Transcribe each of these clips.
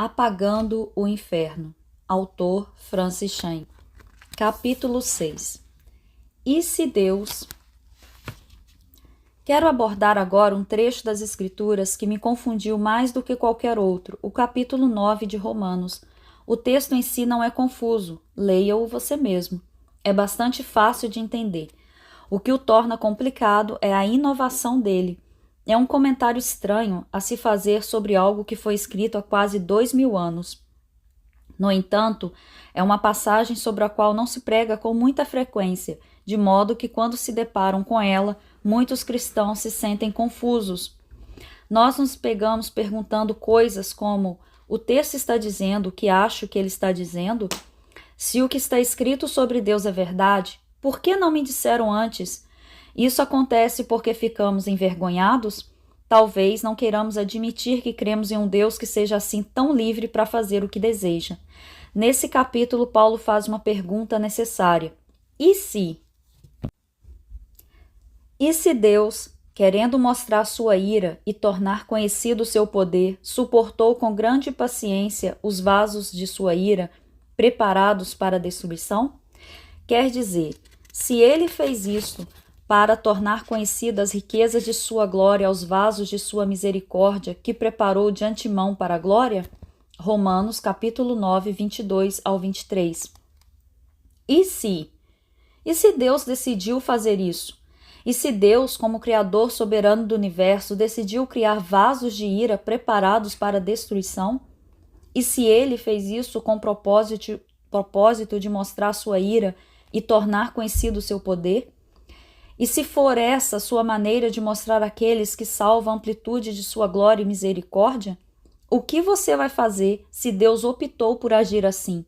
Apagando o Inferno. Autor Francis Chan. Capítulo 6. E se Deus... Quero abordar agora um trecho das Escrituras que me confundiu mais do que qualquer outro, o capítulo 9 de Romanos. O texto em si não é confuso, leia-o você mesmo. É bastante fácil de entender. O que o torna complicado é a inovação dele. É um comentário estranho a se fazer sobre algo que foi escrito há quase 2000 anos. No entanto, é uma passagem sobre a qual não se prega com muita frequência, de modo que quando se deparam com ela, muitos cristãos se sentem confusos. Nós nos pegamos perguntando coisas como: o texto está dizendo o que acho que ele está dizendo? Se o que está escrito sobre Deus é verdade, por que não me disseram antes? Isso acontece porque ficamos envergonhados? Talvez não queiramos admitir que cremos em um Deus que seja assim tão livre para fazer o que deseja. Nesse capítulo, Paulo faz uma pergunta necessária. E se? E se Deus, querendo mostrar sua ira e tornar conhecido seu poder, suportou com grande paciência os vasos de sua ira, preparados para a destruição? Quer dizer, se ele fez isso para tornar conhecidas as riquezas de sua glória aos vasos de sua misericórdia, que preparou de antemão para a glória? Romanos capítulo 9, 22 ao 23. E se? E se Deus decidiu fazer isso? E se Deus, como Criador soberano do universo, decidiu criar vasos de ira preparados para a destruição? E se ele fez isso com propósito de mostrar sua ira e tornar conhecido o seu poder? E se for essa sua maneira de mostrar àqueles que salva a amplitude de sua glória e misericórdia? O que você vai fazer se Deus optou por agir assim?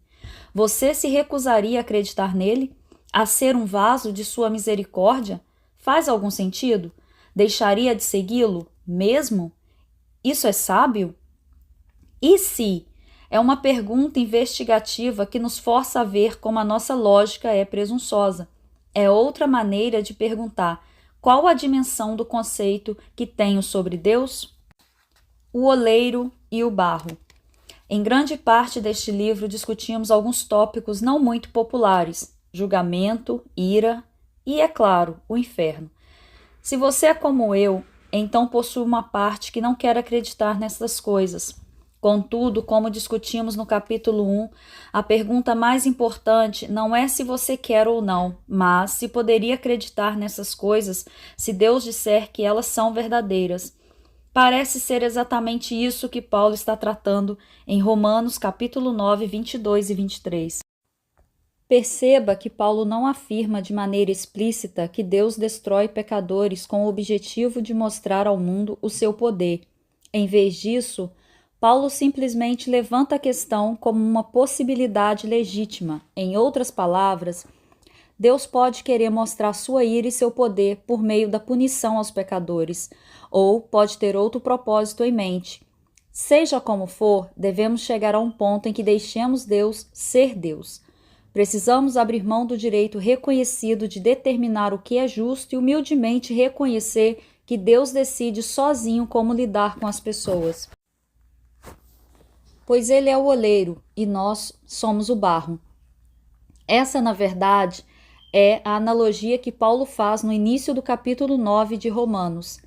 Você se recusaria a acreditar nele? A ser um vaso de sua misericórdia? Faz algum sentido? Deixaria de segui-lo mesmo? Isso é sábio? E se? É uma pergunta investigativa que nos força a ver como a nossa lógica é presunçosa. É outra maneira de perguntar: qual a dimensão do conceito que tenho sobre Deus? O oleiro e o barro. Em grande parte deste livro discutimos alguns tópicos não muito populares: julgamento, ira e, é claro, o inferno. Se você é como eu, então possui uma parte que não quer acreditar nessas coisas. Contudo, como discutimos no capítulo 1, a pergunta mais importante não é se você quer ou não, mas se poderia acreditar nessas coisas se Deus disser que elas são verdadeiras. Parece ser exatamente isso que Paulo está tratando em Romanos capítulo 9, 22 e 23. Perceba que Paulo não afirma de maneira explícita que Deus destrói pecadores com o objetivo de mostrar ao mundo o seu poder. Em vez disso, Paulo simplesmente levanta a questão como uma possibilidade legítima. Em outras palavras, Deus pode querer mostrar sua ira e seu poder por meio da punição aos pecadores, ou pode ter outro propósito em mente. Seja como for, devemos chegar a um ponto em que deixemos Deus ser Deus. Precisamos abrir mão do direito reconhecido de determinar o que é justo e humildemente reconhecer que Deus decide sozinho como lidar com as pessoas. Pois ele é o oleiro e nós somos o barro. Essa, na verdade, é a analogia que Paulo faz no início do capítulo 9 de Romanos.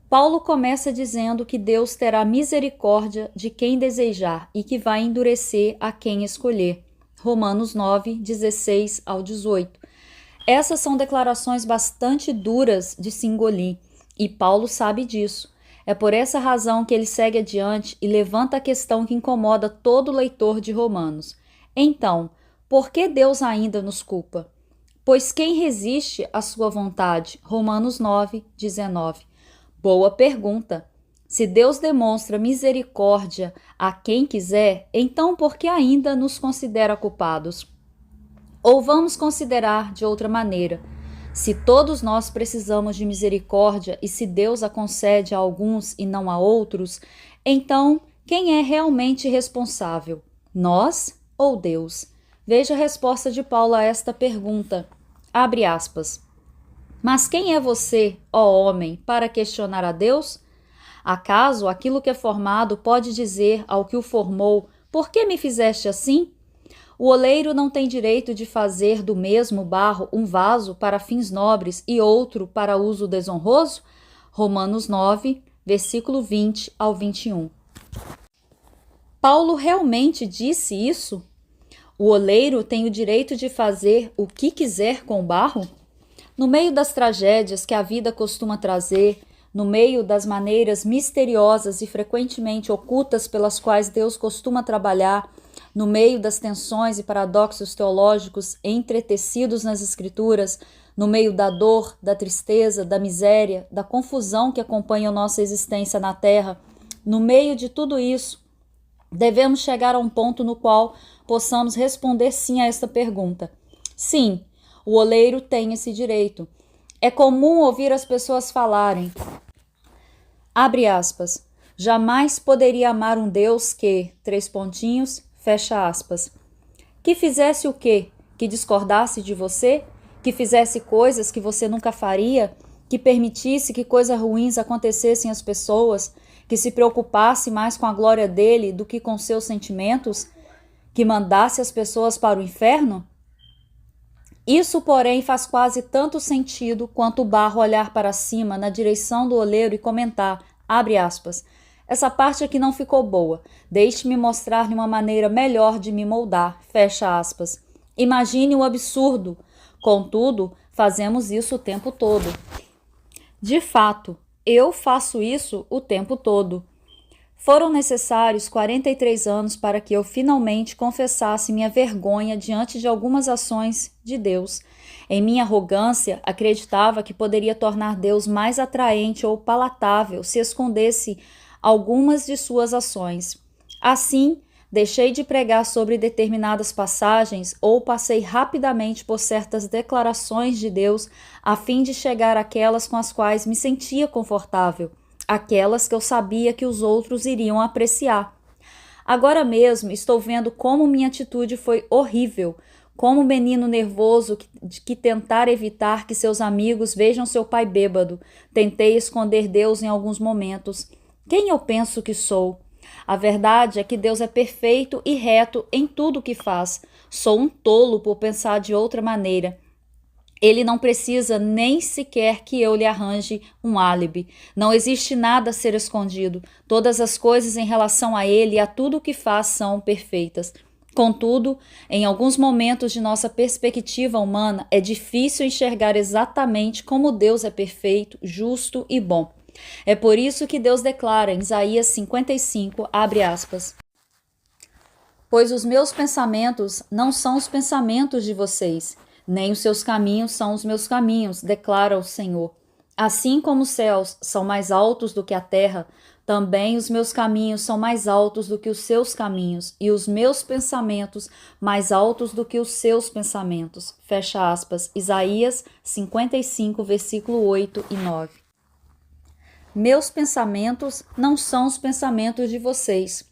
Paulo começa dizendo que Deus terá misericórdia de quem desejar e que vai endurecer a quem escolher. Romanos 9, 16 ao 18. Essas são declarações bastante duras de se engolir, e Paulo sabe disso. É por essa razão que ele segue adiante e levanta a questão que incomoda todo leitor de Romanos. Então, por que Deus ainda nos culpa? Pois quem resiste à sua vontade? Romanos 9, 19. Boa pergunta. Se Deus demonstra misericórdia a quem quiser, então por que ainda nos considera culpados? Ou vamos considerar de outra maneira: se todos nós precisamos de misericórdia e se Deus a concede a alguns e não a outros, então quem é realmente responsável? Nós ou Deus? Veja a resposta de Paulo a esta pergunta. Abre aspas. Mas quem é você, ó homem, para questionar a Deus? Acaso aquilo que é formado pode dizer ao que o formou: por que me fizeste assim? O oleiro não tem direito de fazer do mesmo barro um vaso para fins nobres e outro para uso desonroso? Romanos 9, versículo 20 ao 21. Paulo realmente disse isso? O oleiro tem o direito de fazer o que quiser com o barro? No meio das tragédias que a vida costuma trazer, no meio das maneiras misteriosas e frequentemente ocultas pelas quais Deus costuma trabalhar, no meio das tensões e paradoxos teológicos entretecidos nas Escrituras, no meio da dor, da tristeza, da miséria, da confusão que acompanha nossa existência na Terra, no meio de tudo isso, devemos chegar a um ponto no qual possamos responder sim a esta pergunta. Sim, o oleiro tem esse direito. É comum ouvir as pessoas falarem, abre aspas, jamais poderia amar um Deus que, fecha aspas, que fizesse o quê? Que discordasse de você? Que fizesse coisas que você nunca faria? Que permitisse que coisas ruins acontecessem às pessoas? Que se preocupasse mais com a glória dele do que com seus sentimentos? Que mandasse as pessoas para o inferno? Isso, porém, faz quase tanto sentido quanto o barro olhar para cima na direção do oleiro e comentar, abre aspas, essa parte aqui não ficou boa, deixe-me mostrar-lhe uma maneira melhor de me moldar, fecha aspas. Imagine o absurdo. Contudo, fazemos isso o tempo todo. De fato, eu faço isso o tempo todo. Foram necessários 43 anos para que eu finalmente confessasse minha vergonha diante de algumas ações de Deus. Em minha arrogância, acreditava que poderia tornar Deus mais atraente ou palatável se escondesse algumas de suas ações. Assim, deixei de pregar sobre determinadas passagens ou passei rapidamente por certas declarações de Deus a fim de chegar àquelas com as quais me sentia confortável, aquelas que eu sabia que os outros iriam apreciar. Agora mesmo estou vendo como minha atitude foi horrível, como um menino nervoso que tentar evitar que seus amigos vejam seu pai bêbado. Tentei esconder Deus em alguns momentos. Quem eu penso que sou? A verdade é que Deus é perfeito e reto em tudo o que faz. Sou um tolo por pensar de outra maneira. Ele não precisa nem sequer que eu lhe arranje um álibi. Não existe nada a ser escondido. Todas as coisas em relação a ele e a tudo o que faz são perfeitas. Contudo, em alguns momentos de nossa perspectiva humana, é difícil enxergar exatamente como Deus é perfeito, justo e bom. É por isso que Deus declara em Isaías 55, abre aspas, pois os meus pensamentos não são os pensamentos de vocês, nem os seus caminhos são os meus caminhos, declara o Senhor. Assim como os céus são mais altos do que a terra, também os meus caminhos são mais altos do que os seus caminhos, e os meus pensamentos mais altos do que os seus pensamentos. Fecha aspas. Isaías 55, versículo 8 e 9. Meus pensamentos não são os pensamentos de vocês.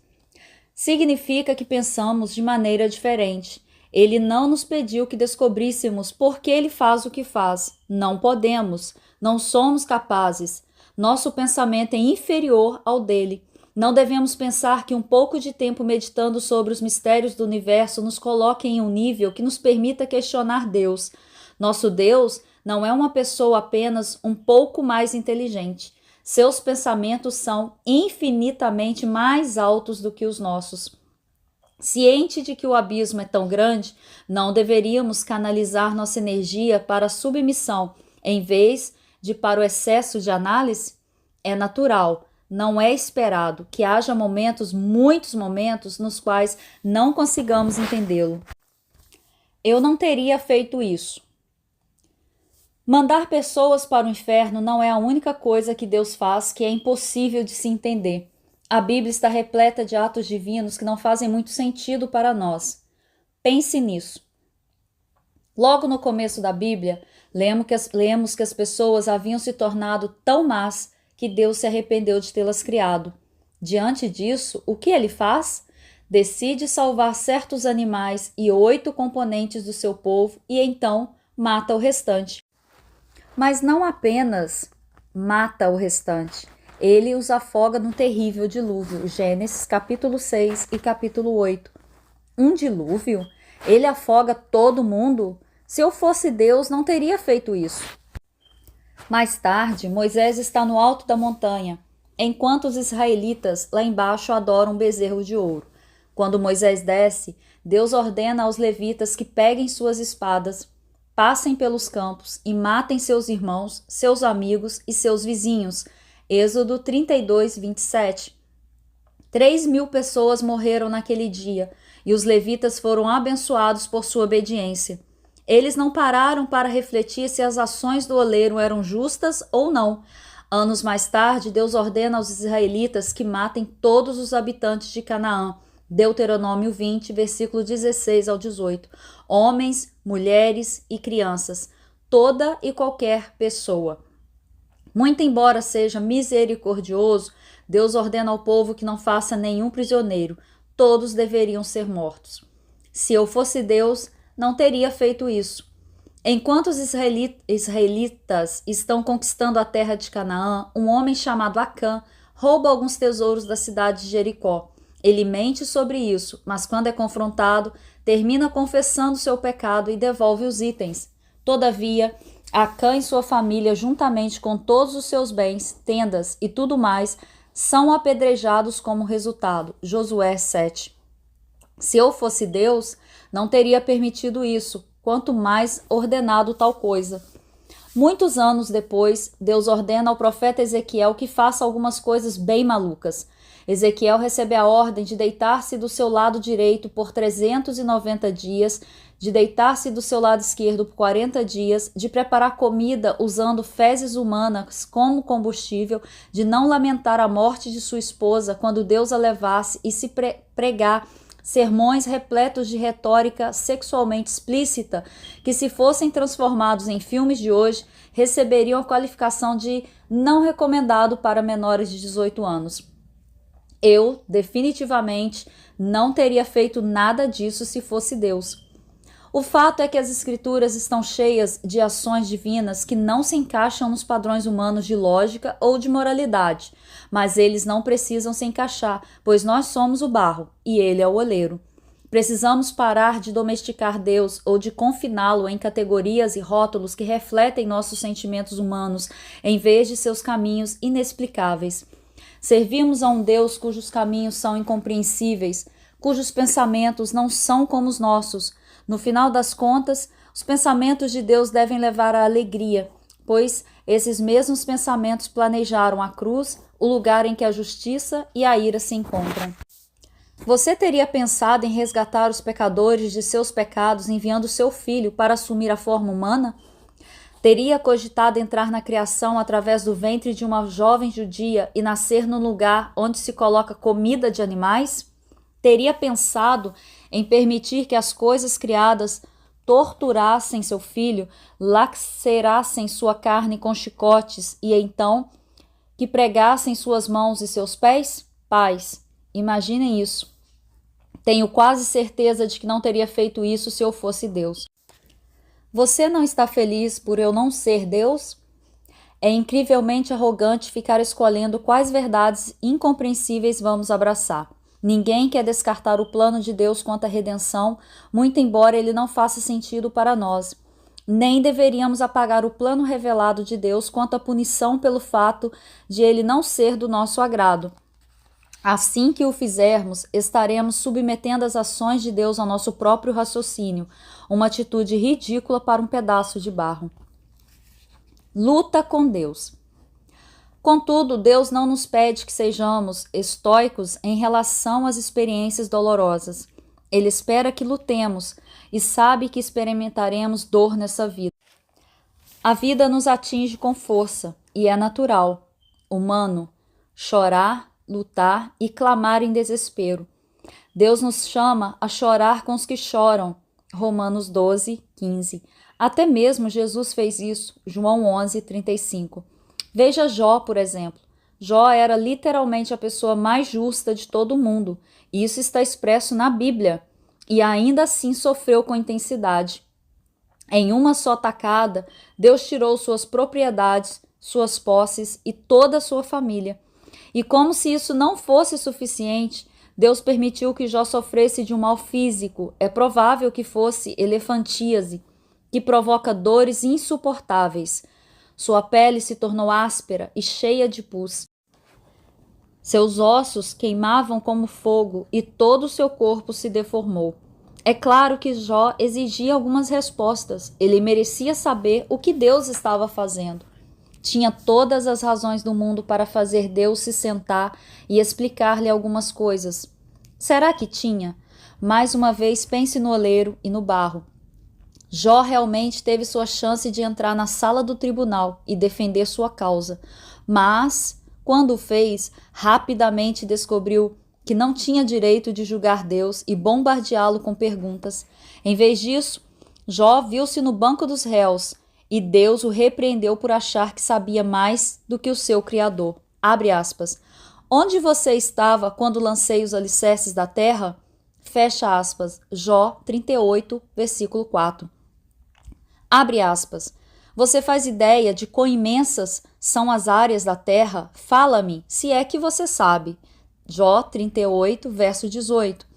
Significa que pensamos de maneira diferente. Ele não nos pediu que descobríssemos por que ele faz o que faz. Não podemos, não somos capazes. Nosso pensamento é inferior ao dele. Não devemos pensar que um pouco de tempo meditando sobre os mistérios do universo nos coloque em um nível que nos permita questionar Deus. Nosso Deus não é uma pessoa apenas um pouco mais inteligente. Seus pensamentos são infinitamente mais altos do que os nossos. Ciente de que o abismo é tão grande, não deveríamos canalizar nossa energia para a submissão, em vez de para o excesso de análise? É natural, não é esperado que haja muitos momentos, nos quais não consigamos entendê-lo. Eu não teria feito isso. Mandar pessoas para o inferno não é a única coisa que Deus faz que é impossível de se entender. A Bíblia está repleta de atos divinos que não fazem muito sentido para nós. Pense nisso. Logo no começo da Bíblia, lemos que as pessoas haviam se tornado tão más que Deus se arrependeu de tê-las criado. Diante disso, o que ele faz? Decide salvar certos animais e 8 componentes do seu povo e então mata o restante. Mas não apenas mata o restante. ele os afoga no terrível dilúvio. Gênesis capítulo 6 e capítulo 8. Um dilúvio? Ele afoga todo mundo? Se eu fosse Deus, não teria feito isso. Mais tarde, Moisés está no alto da montanha, enquanto os israelitas lá embaixo adoram um bezerro de ouro. Quando Moisés desce, Deus ordena aos levitas que peguem suas espadas, passem pelos campos e matem seus irmãos, seus amigos e seus vizinhos. Êxodo 32, 27. 3.000 pessoas morreram naquele dia, e os levitas foram abençoados por sua obediência. Eles não pararam para refletir se as ações do oleiro eram justas ou não. Anos mais tarde, Deus ordena aos israelitas que matem todos os habitantes de Canaã. Deuteronômio 20, versículo 16 ao 18. Homens, mulheres e crianças, toda e qualquer pessoa. Muito embora seja misericordioso, Deus ordena ao povo que não faça nenhum prisioneiro. Todos deveriam ser mortos. Se eu fosse Deus, não teria feito isso. Enquanto os israelitas estão conquistando a terra de Canaã, um homem chamado Acã rouba alguns tesouros da cidade de Jericó. Ele mente sobre isso, mas quando é confrontado, termina confessando seu pecado e devolve os itens. Todavia, Acã e sua família, juntamente com todos os seus bens, tendas e tudo mais, são apedrejados como resultado. Josué 7. Se eu fosse Deus, não teria permitido isso, quanto mais ordenado tal coisa. Muitos anos depois, Deus ordena ao profeta Ezequiel que faça algumas coisas bem malucas. Ezequiel recebe a ordem de deitar-se do seu lado direito por 390 dias, de deitar-se do seu lado esquerdo por 40 dias, de preparar comida usando fezes humanas como combustível, de não lamentar a morte de sua esposa quando Deus a levasse e se pregar sermões repletos de retórica sexualmente explícita, que se fossem transformados em filmes de hoje, receberiam a qualificação de não recomendado para menores de 18 anos. Eu, definitivamente, não teria feito nada disso se fosse Deus. O fato é que as escrituras estão cheias de ações divinas que não se encaixam nos padrões humanos de lógica ou de moralidade, mas eles não precisam se encaixar, pois nós somos o barro e ele é o oleiro. Precisamos parar de domesticar Deus ou de confiná-lo em categorias e rótulos que refletem nossos sentimentos humanos, em vez de seus caminhos inexplicáveis. Servimos a um Deus cujos caminhos são incompreensíveis, cujos pensamentos não são como os nossos. No final das contas, os pensamentos de Deus devem levar à alegria, pois esses mesmos pensamentos planejaram a cruz, o lugar em que a justiça e a ira se encontram. Você teria pensado em resgatar os pecadores de seus pecados enviando seu filho para assumir a forma humana? Teria cogitado entrar na criação através do ventre de uma jovem judia e nascer no lugar onde se coloca comida de animais? Teria pensado em permitir que as coisas criadas torturassem seu filho, lacerassem sua carne com chicotes e então que pregassem suas mãos e seus pés? Pais, imaginem isso. Tenho quase certeza de que não teria feito isso se eu fosse Deus. Você não está feliz por eu não ser Deus? É incrivelmente arrogante ficar escolhendo quais verdades incompreensíveis vamos abraçar. Ninguém quer descartar o plano de Deus quanto à redenção, muito embora ele não faça sentido para nós. Nem deveríamos apagar o plano revelado de Deus quanto à punição pelo fato de ele não ser do nosso agrado. Assim que o fizermos, estaremos submetendo as ações de Deus ao nosso próprio raciocínio, uma atitude ridícula para um pedaço de barro. Luta com Deus. Contudo, Deus não nos pede que sejamos estoicos em relação às experiências dolorosas. Ele espera que lutemos e sabe que experimentaremos dor nessa vida. A vida nos atinge com força e é natural, humano, chorar, lutar e clamar em desespero. Deus nos chama a chorar com os que choram. Romanos 12, 15. Até mesmo Jesus fez isso. João 11, 35. Veja Jó, por exemplo. Jó era literalmente a pessoa mais justa de todo o mundo. E isso está expresso na Bíblia. E ainda assim sofreu com intensidade. Em uma só tacada, Deus tirou suas propriedades, suas posses e toda a sua família. E como se isso não fosse suficiente, Deus permitiu que Jó sofresse de um mal físico. É provável que fosse elefantíase, que provoca dores insuportáveis. Sua pele se tornou áspera e cheia de pus. Seus ossos queimavam como fogo e todo o seu corpo se deformou. É claro que Jó exigia algumas respostas. Ele merecia saber o que Deus estava fazendo. Tinha todas as razões do mundo para fazer Deus se sentar e explicar-lhe algumas coisas. Será que tinha? Mais uma vez, pense no oleiro e no barro. Jó realmente teve sua chance de entrar na sala do tribunal e defender sua causa, mas, quando o fez, rapidamente descobriu que não tinha direito de julgar Deus e bombardeá-lo com perguntas. Em vez disso, Jó viu-se no banco dos réus e Deus o repreendeu por achar que sabia mais do que o seu Criador. Abre aspas. Onde você estava quando lancei os alicerces da terra? Fecha aspas. Jó 38, versículo 4. Abre aspas. Você faz ideia de quão imensas são as áreas da terra? Fala-me, se é que você sabe. Jó 38, verso 18.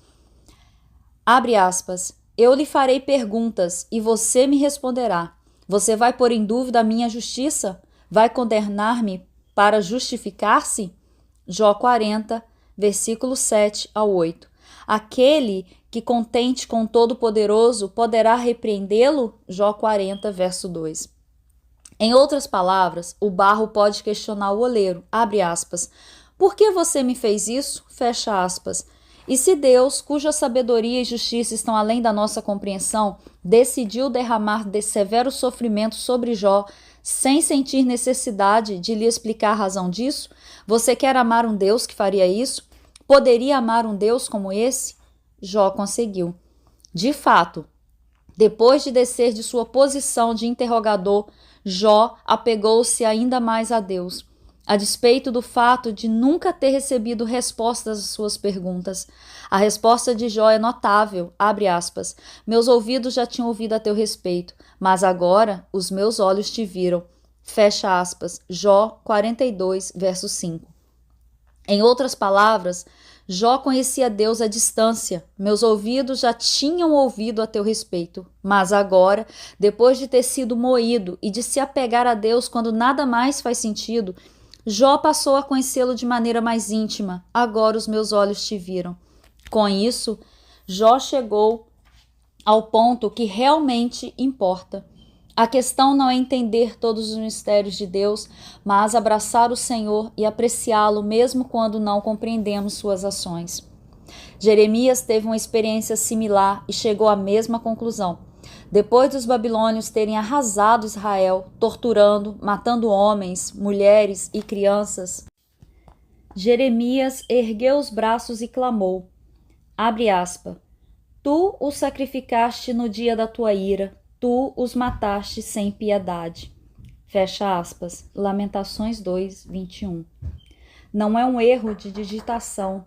Abre aspas. Eu lhe farei perguntas e você me responderá. Você vai pôr em dúvida a minha justiça? Vai condenar-me para justificar-se? Jó 40, versículo 7 ao 8. Aquele que contente com o Todo-Poderoso poderá repreendê-lo? Jó 40, verso 2. Em outras palavras, o barro pode questionar o oleiro, abre aspas. Por que você me fez isso? Fecha aspas. E se Deus, cuja sabedoria e justiça estão além da nossa compreensão, decidiu derramar de severo sofrimento sobre Jó, sem sentir necessidade de lhe explicar a razão disso? Você quer amar um Deus que faria isso? Poderia amar um Deus como esse? Jó conseguiu. De fato, depois de descer de sua posição de interrogador, Jó apegou-se ainda mais a Deus, a despeito do fato de nunca ter recebido respostas às suas perguntas. A resposta de Jó é notável, abre aspas, meus ouvidos já tinham ouvido a teu respeito, mas agora os meus olhos te viram. Fecha aspas, Jó 42, verso 5. Em outras palavras, Jó conhecia Deus à distância. Meus ouvidos já tinham ouvido a teu respeito. Mas agora, depois de ter sido moído e de se apegar a Deus quando nada mais faz sentido, Jó passou a conhecê-lo de maneira mais íntima. Agora os meus olhos te viram. Com isso, Jó chegou ao ponto que realmente importa. A questão não é entender todos os mistérios de Deus, mas abraçar o Senhor e apreciá-lo mesmo quando não compreendemos suas ações. Jeremias teve uma experiência similar e chegou à mesma conclusão. Depois dos babilônios terem arrasado Israel, torturando, matando homens, mulheres e crianças, Jeremias ergueu os braços e clamou, abre aspas, tu os sacrificaste no dia da tua ira, tu os mataste sem piedade. Fecha aspas. Lamentações 2, 21. Não é um erro de digitação.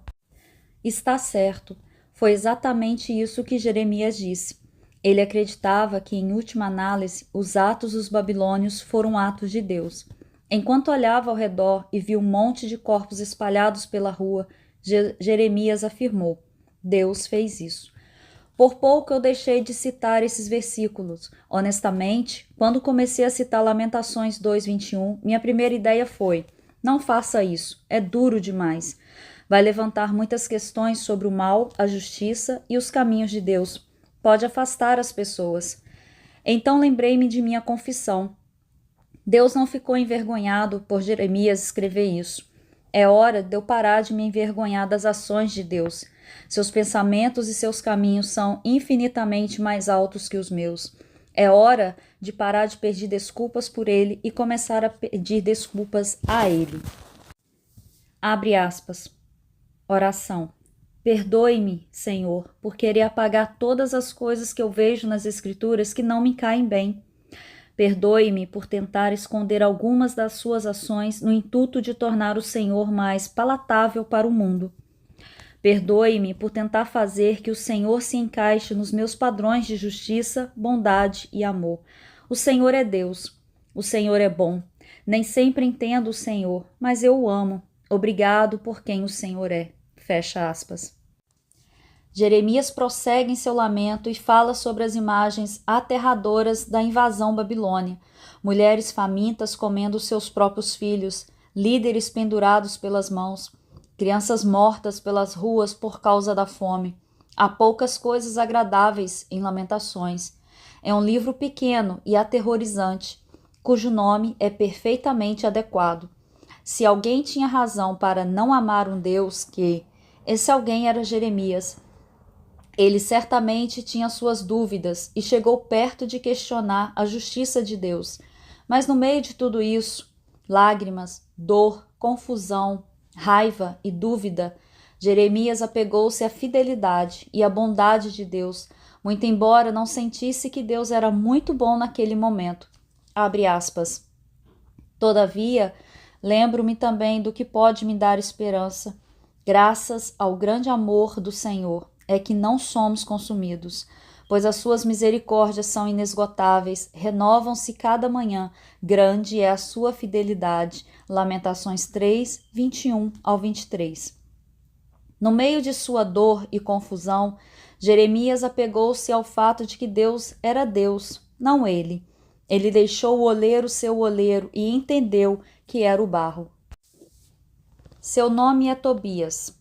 Está certo. Foi exatamente isso que Jeremias disse. Ele acreditava que, em última análise, os atos dos babilônios foram atos de Deus. Enquanto olhava ao redor e viu um monte de corpos espalhados pela rua, Jeremias afirmou: Deus fez isso. Por pouco eu deixei de citar esses versículos. Honestamente, quando comecei a citar Lamentações 2:21, minha primeira ideia foi: não faça isso, é duro demais. Vai levantar muitas questões sobre o mal, a justiça e os caminhos de Deus. Pode afastar as pessoas. Então lembrei-me de minha confissão. Deus não ficou envergonhado por Jeremias escrever isso. É hora de eu parar de me envergonhar das ações de Deus. Seus pensamentos e seus caminhos são infinitamente mais altos que os meus. É hora de parar de pedir desculpas por ele e começar a pedir desculpas a ele. Abre aspas. Oração. Perdoe-me, Senhor, por querer apagar todas as coisas que eu vejo nas Escrituras que não me caem bem. Perdoe-me por tentar esconder algumas das suas ações no intuito de tornar o Senhor mais palatável para o mundo. Perdoe-me por tentar fazer que o Senhor se encaixe nos meus padrões de justiça, bondade e amor. O Senhor é Deus. O Senhor é bom. Nem sempre entendo o Senhor, mas eu o amo. Obrigado por quem o Senhor é. Fecha aspas. Jeremias prossegue em seu lamento e fala sobre as imagens aterradoras da invasão babilônia. Mulheres famintas comendo seus próprios filhos, líderes pendurados pelas mãos, crianças mortas pelas ruas por causa da fome. Há poucas coisas agradáveis em Lamentações. É um livro pequeno e aterrorizante, cujo nome é perfeitamente adequado. Se alguém tinha razão para não amar um Deus esse alguém era Jeremias. Ele certamente tinha suas dúvidas e chegou perto de questionar a justiça de Deus. Mas no meio de tudo isso, lágrimas, dor, confusão, raiva e dúvida, Jeremias apegou-se à fidelidade e à bondade de Deus, muito embora não sentisse que Deus era muito bom naquele momento. Abre aspas. Todavia, lembro-me também do que pode me dar esperança. Graças ao grande amor do Senhor é que não somos consumidos, pois as suas misericórdias são inesgotáveis, renovam-se cada manhã, grande é a sua fidelidade. Lamentações 3, 21 ao 23. No meio de sua dor e confusão, Jeremias apegou-se ao fato de que Deus era Deus, não ele. Ele deixou o oleiro ser o oleiro e entendeu que era o barro. Seu nome é Tobias.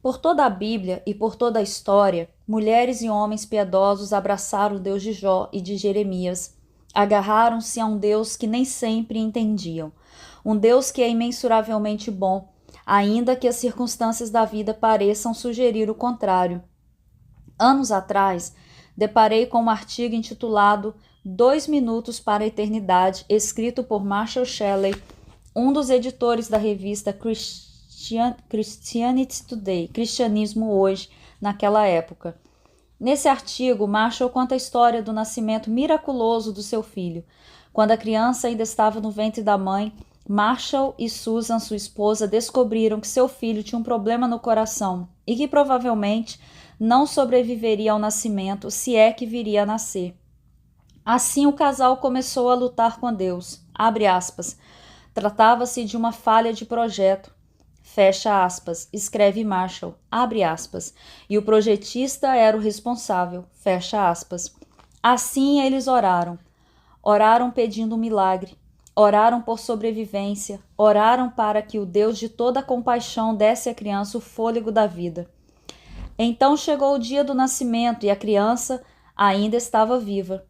Por toda a Bíblia e por toda a história, mulheres e homens piedosos abraçaram o Deus de Jó e de Jeremias. Agarraram-se a um Deus que nem sempre entendiam. Um Deus que é imensuravelmente bom, ainda que as circunstâncias da vida pareçam sugerir o contrário. Anos atrás, deparei com um artigo intitulado 2 Minutos para a Eternidade, escrito por Marshall Shelley, um dos editores da revista Christianity Today, Cristianismo Hoje, naquela época. Nesse artigo, Marshall conta a história do nascimento miraculoso do seu filho. Quando a criança ainda estava no ventre da mãe, Marshall e Susan, sua esposa, descobriram que seu filho tinha um problema no coração e que provavelmente não sobreviveria ao nascimento, se é que viria a nascer. Assim, o casal começou a lutar com Deus. Abre aspas. Tratava-se de uma falha de projeto. Fecha aspas, escreve Marshall, abre aspas, e o projetista era o responsável, fecha aspas. Assim eles oraram. Oraram pedindo um milagre, oraram por sobrevivência, oraram para que o Deus de toda compaixão desse à criança o fôlego da vida. Então chegou o dia do nascimento e a criança ainda estava viva.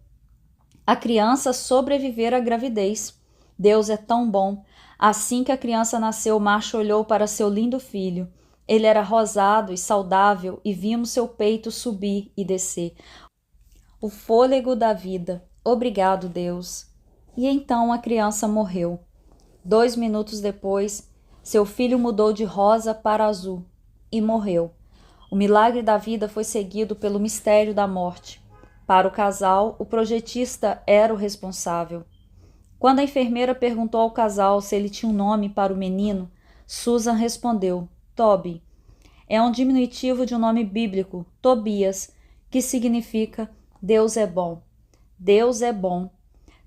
A criança sobrevivera à gravidez. Deus é tão bom. Assim que a criança nasceu, Marshall olhou para seu lindo filho. Ele era rosado e saudável e vimos seu peito subir e descer. O fôlego da vida. Obrigado, Deus. E então a criança morreu. 2 minutos depois, seu filho mudou de rosa para azul e morreu. O milagre da vida foi seguido pelo mistério da morte. Para o casal, o projetista era o responsável. Quando a enfermeira perguntou ao casal se ele tinha um nome para o menino, Susan respondeu, Toby. É um diminutivo de um nome bíblico, Tobias, que significa Deus é bom. Deus é bom.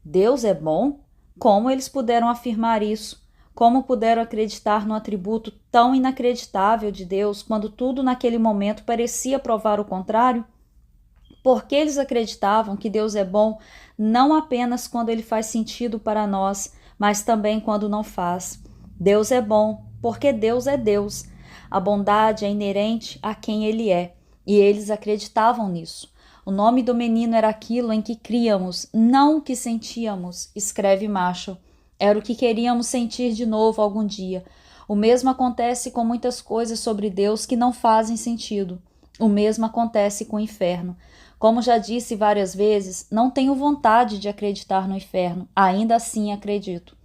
Deus é bom? Como eles puderam afirmar isso? Como puderam acreditar no atributo tão inacreditável de Deus quando tudo naquele momento parecia provar o contrário? Porque eles acreditavam que Deus é bom não apenas quando ele faz sentido para nós, mas também quando não faz. Deus é bom, porque Deus é Deus. A bondade é inerente a quem ele é, e eles acreditavam nisso. O nome do menino era aquilo em que críamos, não o que sentíamos, escreve Marshall. Era o que queríamos sentir de novo algum dia. O mesmo acontece com muitas coisas sobre Deus que não fazem sentido. O mesmo acontece com o inferno. Como já disse várias vezes, não tenho vontade de acreditar no inferno, ainda assim acredito.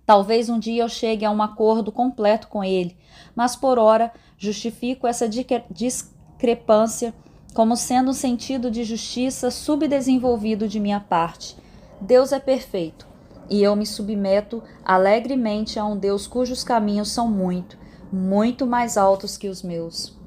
Talvez um dia eu chegue a um acordo completo com ele, mas por ora justifico essa discrepância como sendo um sentido de justiça subdesenvolvido de minha parte. Deus é perfeito, e eu me submeto alegremente a um Deus cujos caminhos são muito, muito mais altos que os meus.